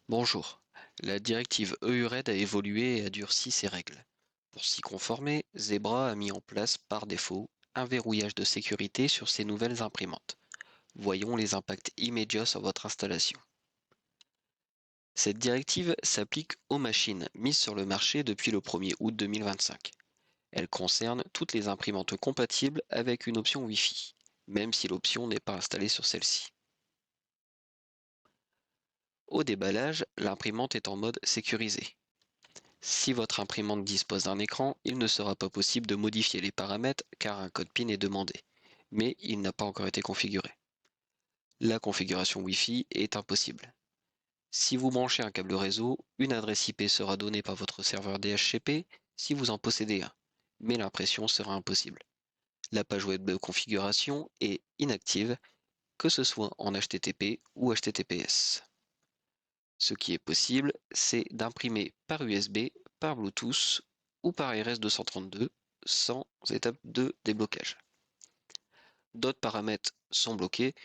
Bonjour. La directive EURED a évolué et a durci ses règles. Pour s'y conformer, Zebra a mis en place par défaut un verrouillage de sécurité sur ses nouvelles imprimantes. Voyons les impacts immédiats sur votre installation. Cette directive s'applique aux machines mises sur le marché depuis le 1er août 2025. Elle concerne toutes les imprimantes compatibles avec une option Wi-Fi, même si l'option n'est pas installée sur celle-ci. Au déballage, l'imprimante est en mode sécurisé. Si votre imprimante dispose d'un écran, il ne sera pas possible de modifier les paramètres car un code PIN est demandé, mais il n'a pas encore été configuré. La configuration Wi-Fi est impossible. Si vous branchez un câble réseau, une adresse IP sera donnée par votre serveur DHCP si vous en possédez un, mais l'impression sera impossible. La page web de configuration est inactive, que ce soit en HTTP ou HTTPS. Ce qui est possible, c'est d'imprimer par USB, par Bluetooth ou par RS-232 sans étape de déblocage. D'autres paramètres sont bloqués,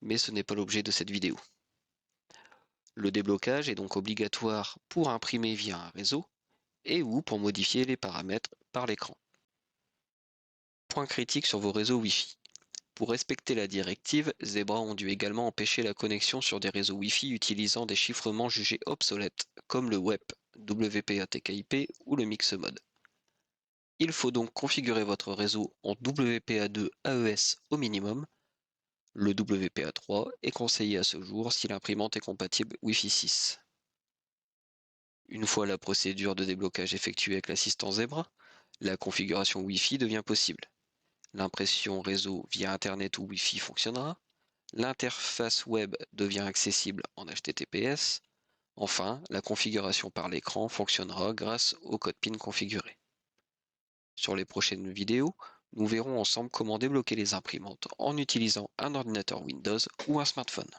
mais ce n'est pas l'objet de cette vidéo. Le déblocage est donc obligatoire pour imprimer via un réseau et ou pour modifier les paramètres par l'écran. Point critique sur vos réseaux Wi-Fi. Pour respecter la directive, Zebra ont dû également empêcher la connexion sur des réseaux Wi-Fi utilisant des chiffrements jugés obsolètes, comme le WEP, WPA-TKIP ou le Mixemode. Il faut donc configurer votre réseau en WPA2 AES au minimum. Le WPA3 est conseillé à ce jour si l'imprimante est compatible Wi-Fi 6. Une fois la procédure de déblocage effectuée avec l'assistant Zebra, la configuration Wi-Fi devient possible. L'impression réseau via Internet ou Wi-Fi fonctionnera. L'interface web devient accessible en HTTPS. Enfin, la configuration par l'écran fonctionnera grâce au code PIN configuré. Sur les prochaines vidéos, nous verrons ensemble comment débloquer les imprimantes en utilisant un ordinateur Windows ou un smartphone.